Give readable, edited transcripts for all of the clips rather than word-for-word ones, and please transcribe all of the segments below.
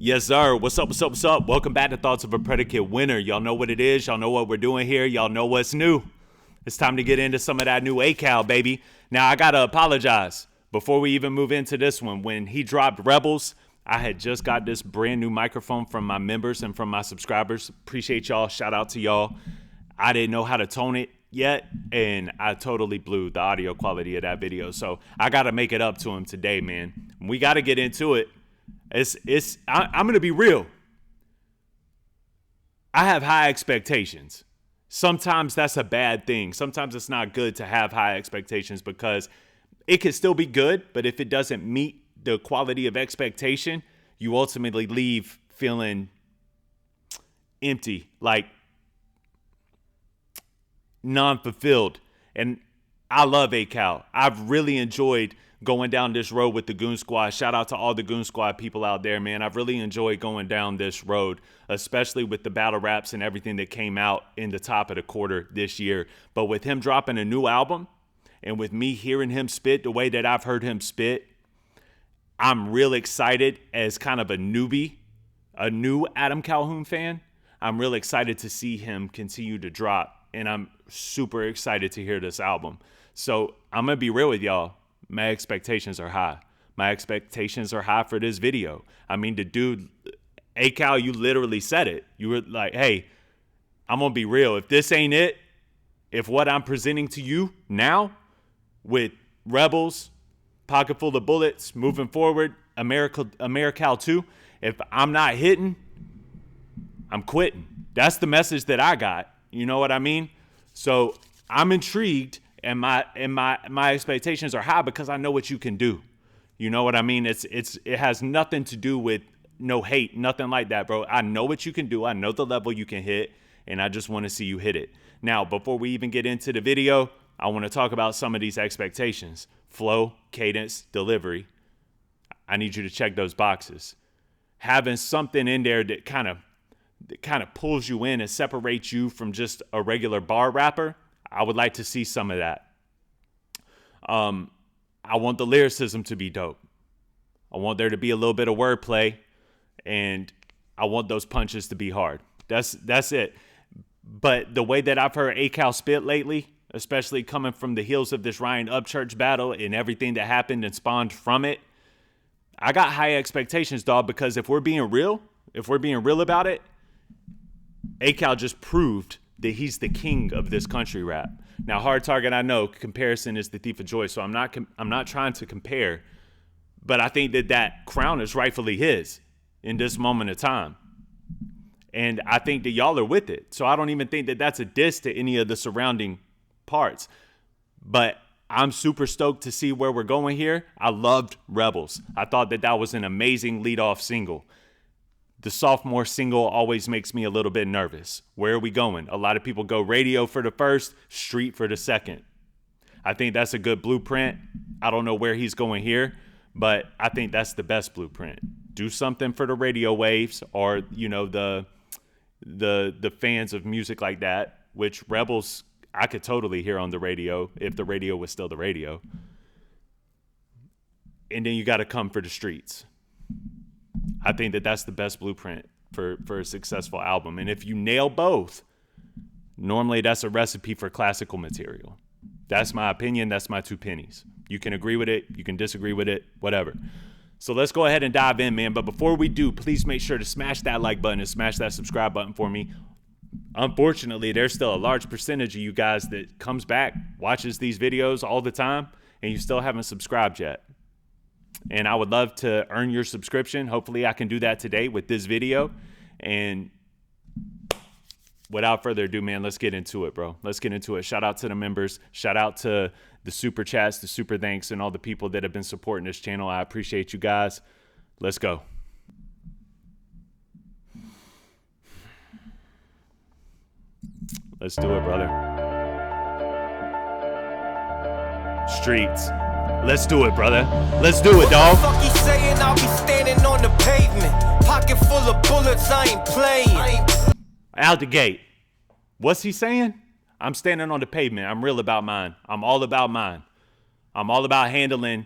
Yes, sir. What's up, what's up, what's up? Welcome back to Thoughts of a Predicate Winner. Y'all know what it is. Y'all know what we're doing here. Y'all know what's new. It's time to get into some of that new ACal, baby. Now, I got to apologize before we even move into this one. When he dropped Rebels, I had just got this brand new microphone from my members and from my subscribers. Appreciate y'all. Shout out to y'all. I didn't know how to tone it yet, and I totally blew the audio quality of that video. So I got to make it up to him today, man. We got to get into it. I'm going to be real. I have high expectations. Sometimes that's a bad thing. Sometimes it's not good to have high expectations because it can still be good, but if it doesn't meet the quality of expectation, you ultimately leave feeling empty, like non-fulfilled. And I love ACal. I've really enjoyed going down this road with the Goon Squad. Shout out to all the Goon Squad people out there, man. I've really enjoyed going down this road, especially with the battle raps and everything that came out in the top of the quarter this year. But with him dropping a new album and with me hearing him spit the way that I've heard him spit, I'm real excited as kind of a newbie, a new Adam Calhoun fan. I'm real excited to see him continue to drop, and I'm super excited to hear this album. So I'm going to be real with y'all. My expectations are high. My expectations are high for this video. I mean, the dude, ACal, you literally said it. You were like, hey, I'm going to be real. If this ain't it, if what I'm presenting to you now with Rebels, Pocket Full of Bullets, moving forward, AmerAcal 2, if I'm not hitting, I'm quitting. That's the message that I got. You know what I mean? So I'm intrigued. And my expectations are high because I know what you can do. You know what I mean? It has nothing to do with no hate, nothing like that, bro. I know what you can do. I know the level you can hit, and I just want to see you hit it. Now, before we even get into the video, I want to talk about some of these expectations. Flow, cadence, delivery. I need you to check those boxes. Having something in there that kind of pulls you in and separates you from just a regular bar rapper, I would like to see some of that. I want the lyricism to be dope. I want there to be a little bit of wordplay, and I want those punches to be hard. That's it. But the way that I've heard ACal spit lately, especially coming from the heels of this Ryan Upchurch battle and everything that happened and spawned from it, I got high expectations, dog, because if we're being real about it, ACal just proved that he's the king of this country rap. Now, Hard Target, I know comparison is the thief of joy, so I'm not trying to compare, but I think that crown is rightfully his in this moment of time, and I think that y'all are with it. So I don't even think that that's a diss to any of the surrounding parts. But I'm super stoked to see where we're going here. I loved Rebels. I thought that was an amazing lead-off single. The sophomore single always makes me a little bit nervous. Where are we going? A lot of people go radio for the first, street for the second. I think that's a good blueprint. I don't know where he's going here, but I think that's the best blueprint. Do something for the radio waves, or the fans of music like that, which Rebels I could totally hear on the radio if the radio was still the radio. And then you got to come for the streets. I think that that's the best blueprint for a successful album. And if you nail both, normally that's a recipe for classical material. That's my opinion. That's my 2 pennies. You can agree with it. You can disagree with it, whatever. So let's go ahead and dive in, man. But before we do, please make sure to smash that like button and smash that subscribe button for me. Unfortunately, there's still a large percentage of you guys that comes back, watches these videos all the time, and you still haven't subscribed yet. And I would love to earn your subscription. Hopefully I can do that today with this video. And without further ado, man, let's get into it, bro. Let's get into it. Shout out to the members. Shout out to the super chats, the super thanks, and all the people that have been supporting this channel. I appreciate you guys. Let's go. Let's do it, brother. Streets. Let's do it, brother. Let's do it, dog. What the fuck you saying? I'll be standing on the pavement. Pocket full of bullets, I ain't playing. Out the gate. What's he saying? I'm standing on the pavement. I'm real about mine. I'm all about mine. I'm all about handling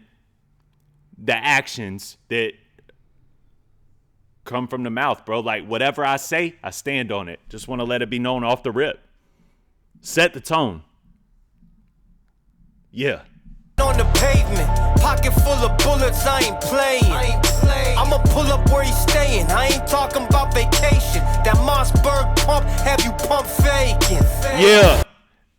the actions that come from the mouth, bro. Like, whatever I say, I stand on it. Just want to let it be known off the rip. Set the tone. Yeah. On the pavement, pocket full of bullets, I ain't playing. I'ma pull up where he's staying. I ain't talking about vacation. That Mossberg pump have you pump faking. Yeah.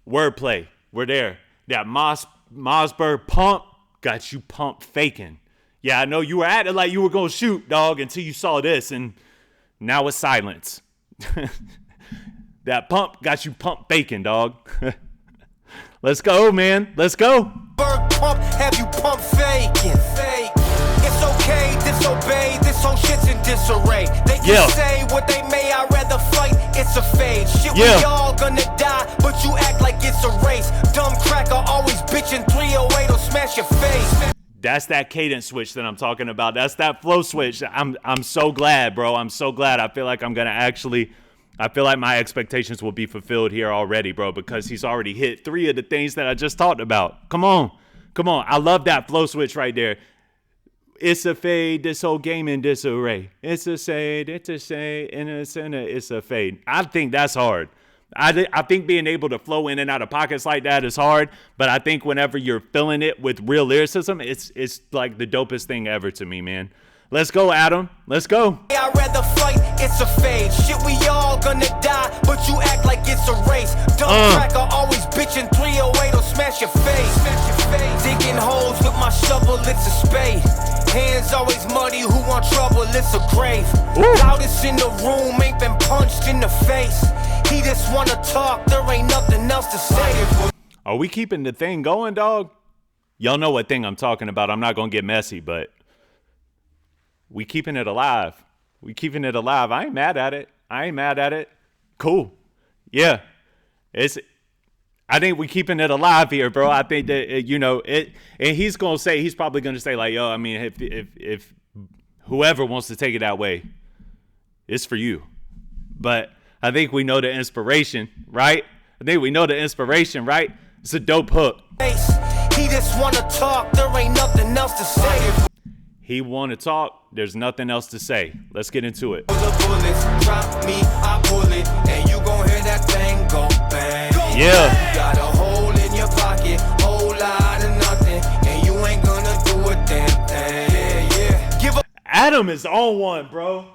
Wordplay. We're there. That Mossberg pump got you pump faking. Yeah, I know you were acting like you were gonna shoot, dog, until you saw this, and now it's silence. That pump got you pump faking, dog. Let's go, man. Let's go. Pump, have you pump faking? It's okay, disobey. This whole shit's in disarray. They can say what they may, I'd rather fight. It's a fade. Shit, we all gonna die, but you act like it's a race. Dumb cracker, always bitching 308 will smash your face. That's that cadence switch that I'm talking about. That's that flow switch. I'm so glad, bro. I'm so glad. I feel like I'm gonna actually. I feel like my expectations will be fulfilled here already, bro, because he's already hit 3 of the things that I just talked about. Come on. Come on. I love that flow switch right there. It's a fade, this whole game in disarray. It's a shade, it's a shade, in a center, it's a fade. I think that's hard. I think being able to flow in and out of pockets like that is hard, but I think whenever you're feeling it with real lyricism, it's like the dopest thing ever to me, man. Let's go, Adam. Let's go. I'd rather fight, it's a fade. Shit, we all gonna die, but you act like it's a race. Dumb cracker, always bitching 308 will smash your face. Digging holes with my shovel, it's a spade. Hands always muddy, who want trouble, it's a grave. Loudest in the room, ain't been punched in the face. He just wanna talk, there ain't nothing else to say. Are we keeping the thing going, dog? Y'all know what thing I'm talking about. I'm not gonna get messy, but we keeping it alive. We keeping it alive. I ain't mad at it. Cool. Yeah. I think we keeping it alive here, bro. I think that, and he's probably going to say like, yo, I mean, if whoever wants to take it that way, it's for you. But I think we know the inspiration, right? It's a dope hook. He just want to talk. There ain't nothing else to say. He want to talk. There's nothing else to say. Let's get into it. Bullets, drop me, I pull it, and you gon' hear that thing go bang. Yeah. Got a hole in your pocket, whole lot of nothing, and you ain't gonna do a damn thing. Yeah. Give up. Adam is on one, bro.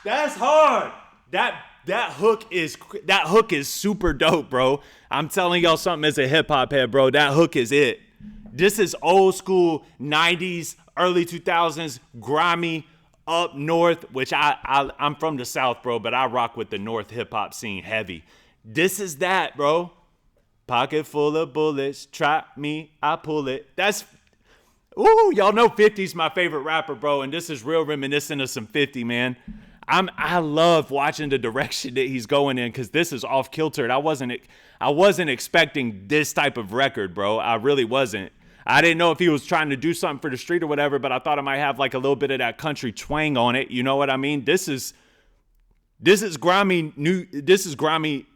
That's hard. That hook is super dope, bro. I'm telling y'all something as a hip hop head, bro. That hook is it. This is old school 90s, early 2000s, grimy, up north, which I'm from the South, bro, but I rock with the North hip hop scene heavy. This is that, bro. Pocket full of bullets, trap me, I pull it. Y'all know 50's my favorite rapper, bro, and this is real reminiscent of some 50, man. I love watching the direction that he's going in because this is off kilter. I wasn't expecting this type of record, bro. I really wasn't. I didn't know if he was trying to do something for the street or whatever, but I thought it might have like a little bit of that country twang on it. You know what I mean? This is grimy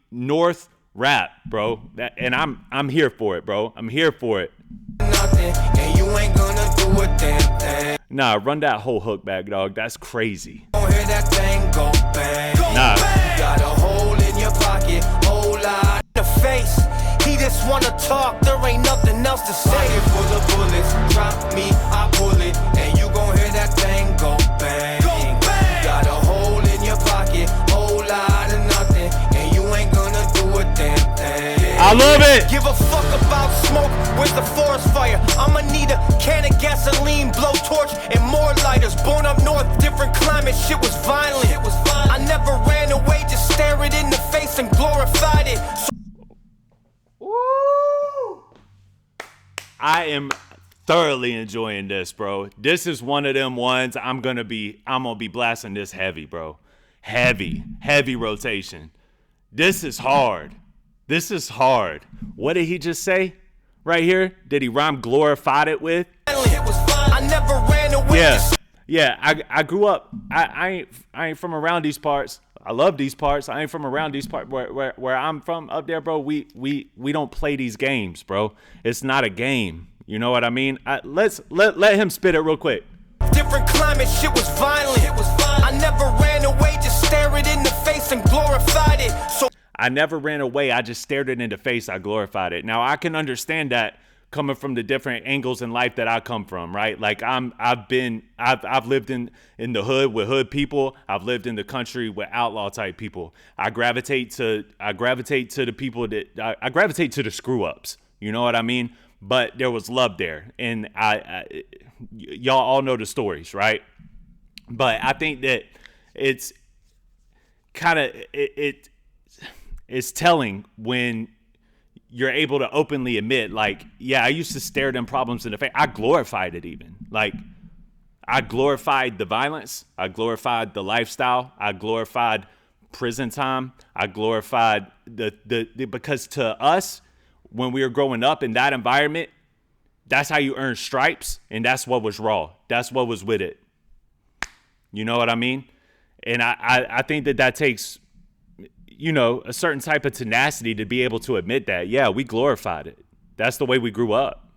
North rap, bro. And I'm here for it, bro. I'm here for it. Nothing, and you ain't gonna do a damn thing. Nah, run that whole hook back, dog. That's crazy. Don't hear that thing go bang. Nah. Got a hole in your pocket, whole lot in the face. He just wanna talk, there ain't nothing else to say. Pocket full of bullets, drop me, I pull it, and you gon' hear that thing go bang. Got a hole in your pocket, whole lot of nothing, and you ain't gonna do a damn thing. I love it. Give a fuck about smoke, where's the forest fire? I'ma need a can of gasoline, blowtorch, and more lighters. Born up north, different climate, shit was violent. I never ran away, just stare it in the face and glorified it. I am thoroughly enjoying this, bro. This is one of them ones I'm gonna be blasting this heavy, bro. Heavy rotation. This is hard. What did he just say right here? Did he rhyme glorified it with? I never ran away. Yeah. I grew up. I ain't from around these parts. I love these parts. I ain't from around these parts. Where I'm from up there, bro. We don't play these games, bro. It's not a game. You know what I mean? Let him spit it real quick. Different different climate, shit was violent. I never ran away, just stared it in the face and glorified it. So I never ran away, I just stared it in the face, I glorified it. Now I can understand that coming from the different angles in life that I come from, right? Like I've lived in the hood with hood people. I've lived in the country with outlaw type people. I gravitate to the people that I gravitate to the screw ups. You know what I mean? But there was love there, and y'all all know the stories, right? But I think that it's kind of it's telling when you're able to openly admit, like, yeah, I used to stare them problems in the face. I glorified it even. Like, I glorified the violence. I glorified the lifestyle. I glorified prison time. I glorified because to us, when we were growing up in that environment, that's how you earn stripes, and that's what was raw. That's what was with it. You know what I mean? And I think that takes, you know, a certain type of tenacity to be able to admit that, yeah, we glorified it. That's the way we grew up.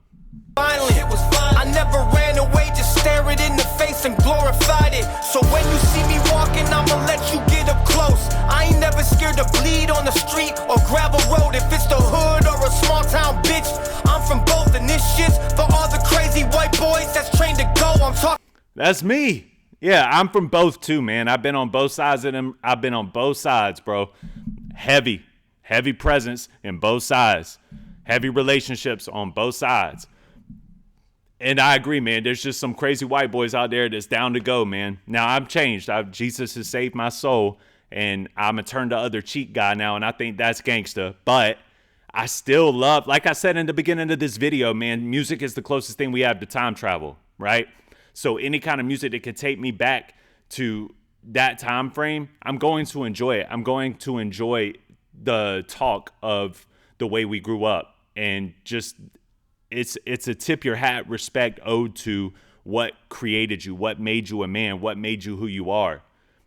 Finally, it was fine. I never ran away, just stare it in the face and glorified it. So when you see me walking, I'ma let you get up close. I ain't never scared to bleed on the street or grab a road. If it's the hood or a small town bitch, I'm from both, and this shit's for all the crazy white boys that's trained to go. I'm talking. That's me. Yeah, I'm from both too, man. I've been on both sides of them. I've been on both sides, bro. Heavy presence in both sides. Heavy relationships on both sides. And I agree, man. There's just some crazy white boys out there that's down to go, man. Now, I'm changed. Jesus has saved my soul, and I'm a turn the other cheek guy now, and I think that's gangsta. But I still love, like I said in the beginning of this video, man, music is the closest thing we have to time travel, right? So any kind of music that could take me back to that time frame, I'm going to enjoy it. I'm going to enjoy the talk of the way we grew up, and just it's a tip your hat respect ode to what created you, what made you a man, what made you who you are.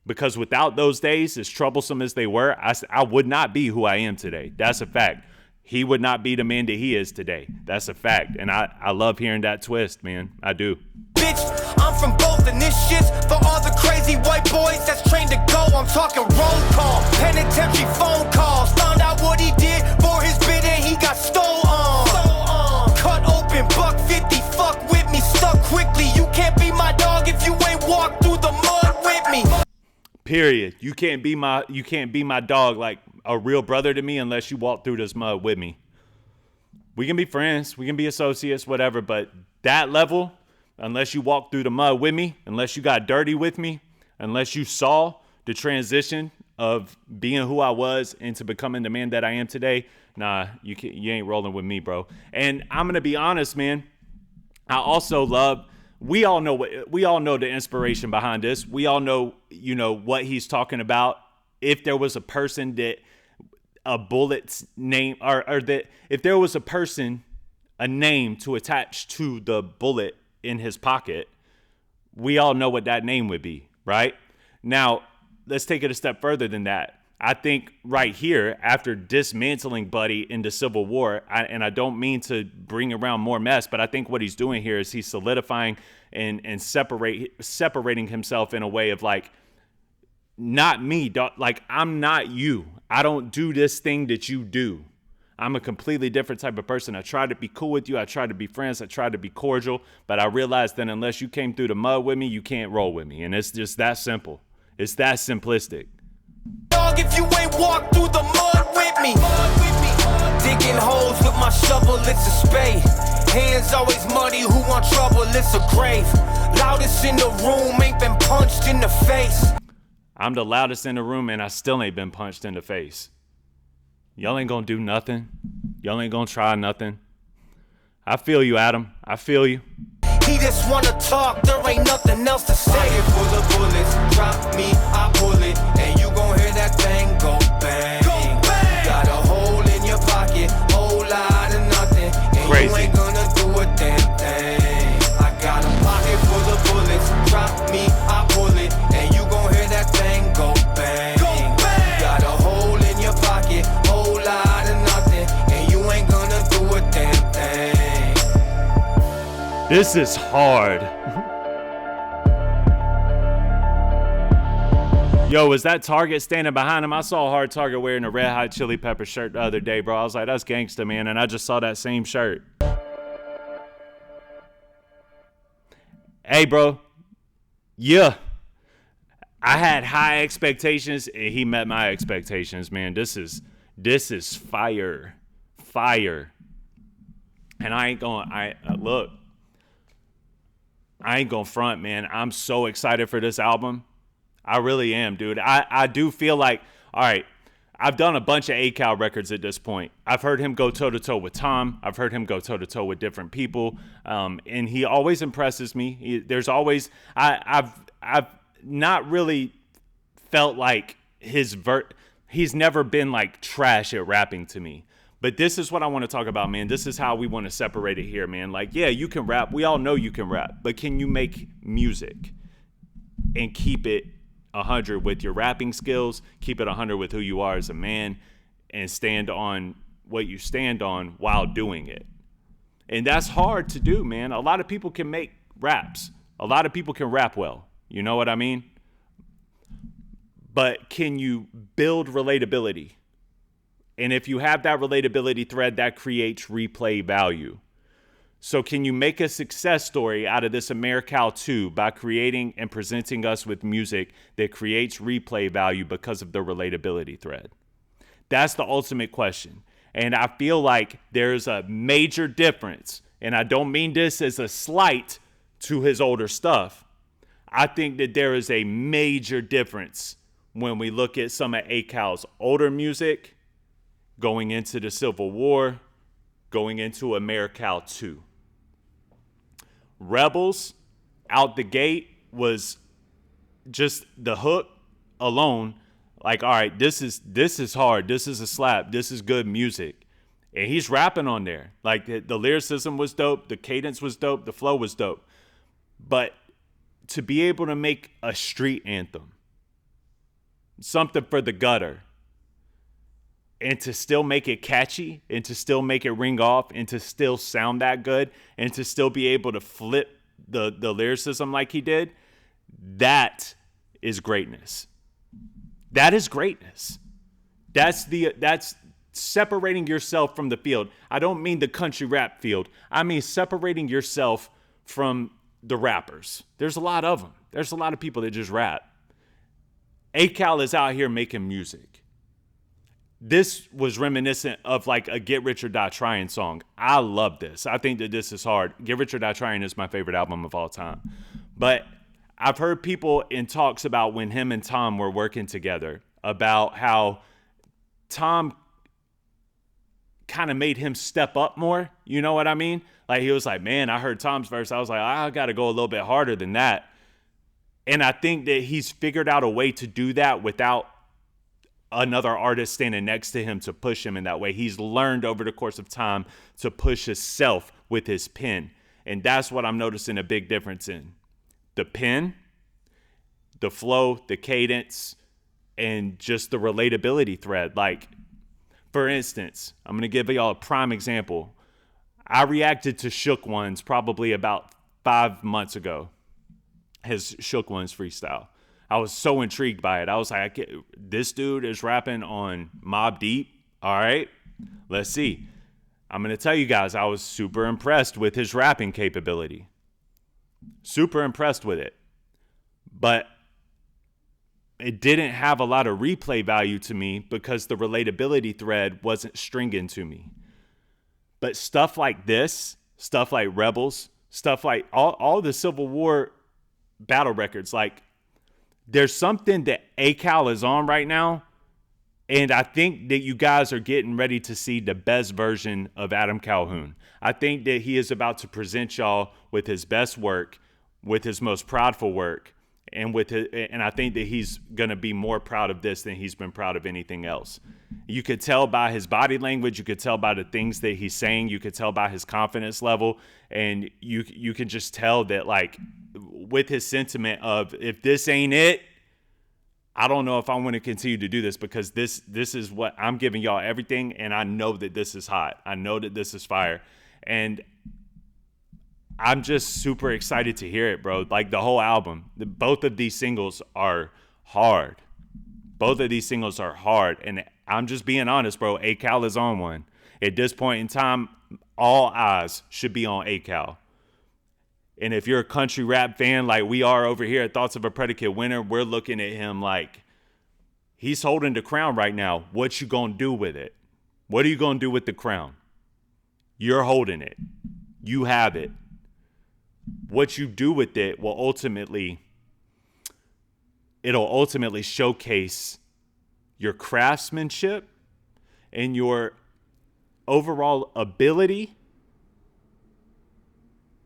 Because without those days, as troublesome as they were, I would not be who I am today. That's a fact. He would not be the man that he is today. That's a fact. And I love hearing that twist, man. I do. Bitch, I'm from both, and this shit's for all the crazy white boys that's trained to go. I'm talking roll call, penitentiary phone calls. Found out what he did for his bid, and he got stole on. Cut open, buck 50, fuck with me, stuck quickly. You can't be my dog if you ain't walked through the mud with me. Period. You can't be my dog, like a real brother to me, unless you walk through this mud with me. We can be friends, we can be associates, whatever, but that level, unless you walk through the mud with me, unless you got dirty with me, unless you saw the transition of being who I was into becoming the man that I am today, nah, you ain't rolling with me, bro. And I'm gonna be honest, man. I also love. We all know the inspiration behind this. We all know, you know, what he's talking about. If there was a person that a bullet's name, or that if there was a name to attach to the bullet in his pocket, we all know what that name would be, right? Now, let's take it a step further than that. I think right here, after dismantling Buddy in the Civil War, and I don't mean to bring around more mess, but I think what he's doing here is he's solidifying and separating himself in a way of like, not me, dog. Like, I'm not you. I don't do this thing that you do. I'm a completely different type of person. I try to be cool with you. I try to be friends. I try to be cordial. But I realized that unless you came through the mud with me, you can't roll with me. And it's just that simple. It's that simplistic. Dog, if you ain't walked through the mud with me. Digging holes with my shovel, it's a spade. Hands always muddy, who want trouble, it's a grave. Loudest in the room, ain't been punched in the face. I'm the loudest in the room, and I still ain't been punched in the face. Y'all ain't gonna do nothing. Y'all ain't gonna try nothing. I feel you, Adam. I feel you. He just wanna talk, there ain't nothing else to say. Pocket full of bullets, drop me, I pull it, and you gon' hear that thing go bang. Go bang. Got a hole in your pocket, whole lot of nothing, and crazy. You ain't gonna do a damn thing. I got a pocket full of bullets, drop me, I pull it, and you gon' hear that thing go bang. Go bang. Got a hole in your pocket, whole lot of nothing, and you ain't gonna do a damn thing. This is hard. Yo, was that Target standing behind him? I saw Hard Target wearing a Red Hot Chili Pepper shirt the other day, bro. I was like, that's gangsta, man. And I just saw that same shirt. Hey, bro. Yeah. I had high expectations, and he met my expectations, man. This is fire. Fire. And I ain't going, look, I ain't going to front, man. I'm so excited for this album. I really am, dude. I do feel like, all right, I've done a bunch of ACal records at this point. I've heard him go toe-to-toe with Tom. I've heard him go toe-to-toe with different people. And he always impresses me. There's always, I've not really felt like he's never been like trash at rapping to me. But this is what I want to talk about, man. This is how we want to separate it here, man. Like, yeah, you can rap. We all know you can rap. But can you make music and keep it 100 with your rapping skills, keep it 100 with who you are as a man, and stand on what you stand on while doing it? And that's hard to do, man. A lot of people can make raps. A lot of people can rap well. You know what I mean? But can you build relatability? And if you have that relatability thread, that creates replay value. So can you make a success story out of this AmerAcal 2 by creating and presenting us with music that creates replay value because of the relatability thread? That's the ultimate question. And I feel like there's a major difference. And I don't mean this as a slight to his older stuff. I think that there is a major difference when we look at some of ACal's older music going into the Civil War, going into AmerAcal 2. Rebels out the gate was just the hook alone. Like, all right, this is hard. This is a slap. This is good music. And he's rapping on there. Like the lyricism was dope. The cadence was dope. The flow was dope. But to be able to make a street anthem, something for the gutter, and to still make it catchy, and to still make it ring off, and to still sound that good, and to still be able to flip the lyricism like he did, that is greatness. That is greatness. That's separating yourself from the field. I don't mean the country rap field. I mean separating yourself from the rappers. There's a lot of them. There's a lot of people that just rap. ACal is out here making music. This was reminiscent of like a Get Rich or Die Trying song. I love this. I think that this is hard. Get Rich or Die Trying is my favorite album of all time. But I've heard people in talks about when him and Tom were working together about how Tom kind of made him step up more. You know what I mean? Like he was like, man, I heard Tom's verse. I was like, I got to go a little bit harder than that. And I think that he's figured out a way to do that without another artist standing next to him to push him in that way. He's learned over the course of time to push himself with his pen. And that's what I'm noticing a big difference in. The pen, the flow, the cadence, and just the relatability thread. Like, for instance, I'm going to give y'all a prime example. I reacted to Shook One's probably about 5 months ago. His Shook One's freestyle. I was so intrigued by it. I was like, this dude is rapping on Mobb Deep. All right, let's see. I'm going to tell you guys, I was super impressed with his rapping capability. Super impressed with it. But it didn't have a lot of replay value to me because the relatability thread wasn't stringing to me. But stuff like this, stuff like Rebels, stuff like all the Civil War battle records, like, there's something that ACal is on right now, and I think that you guys are getting ready to see the best version of Adam Calhoun. I think that he is about to present y'all with his best work, with his most proudful work, and I think that he's going to be more proud of this than he's been proud of anything else. You could tell by his body language, you could tell by the things that he's saying, you could tell by his confidence level, and you can just tell that, like, with his sentiment of, if this ain't it, I don't know if I want to continue to do this, because this is what I'm giving y'all everything, and I know that this is hot. I know that this is fire. And I'm just super excited to hear it, bro. Like, the whole album, both of these singles are hard. Both of these singles are hard, and I'm just being honest, bro. ACAL is on one. At this point in time, all eyes should be on ACAL. And if you're a country rap fan like we are over here at Thoughts of a Predicate Winner, we're looking at him like he's holding the crown right now. What you gonna do with it? What are you gonna do with the crown? You're holding it. You have it. What you do with it will ultimately showcase your craftsmanship and your overall ability.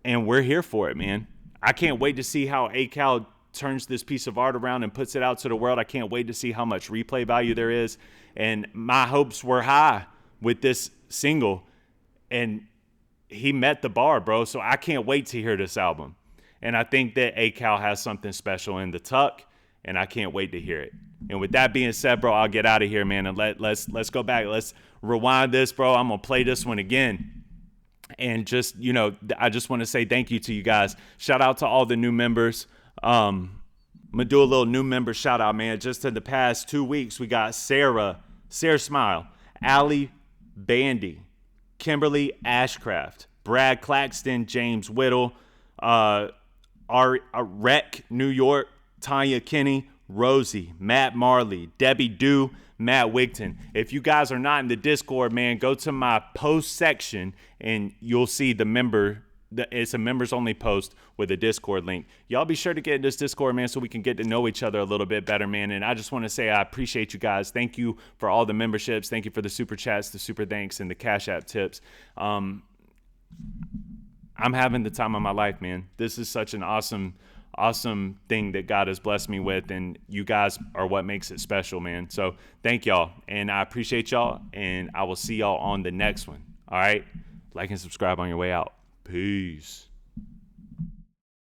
And we're here for it, man. I can't wait to see how ACAL turns this piece of art around and puts it out to the world. I can't wait to see how much replay value there is. And my hopes were high with this single. And he met the bar, bro. So I can't wait to hear this album. And I think that ACAL has something special in the tuck. And I can't wait to hear it. And with that being said, bro, I'll get out of here, man. And let's go back. Let's rewind this, bro. I'm going to play this one again. And just, I just want to say thank you to you guys. Shout out to all the new members. I'm going to do a little new member shout out, man. Just in the past 2 weeks, we got Sarah Smile, Allie Bandy, Kimberly Ashcraft, Brad Claxton, James Whittle, Rec New York, Tanya Kinney, Rosie, Matt Marley, Debbie Dew, Matt Wigton. If you guys are not in the Discord, man, go to my post section and you'll see it's a members only post with a Discord link. Y'all be sure to get in this Discord, man, so we can get to know each other a little bit better, man. And I just want to say I appreciate you guys. Thank you for all the memberships. Thank you for the super chats, the super thanks, and the Cash App tips. I'm having the time of my life, man. This is such an awesome thing that God has blessed me with, and you guys are what makes it special, man. So thank y'all, and I appreciate y'all, and I will see y'all on the next one. All right, like and subscribe on your way out. Peace.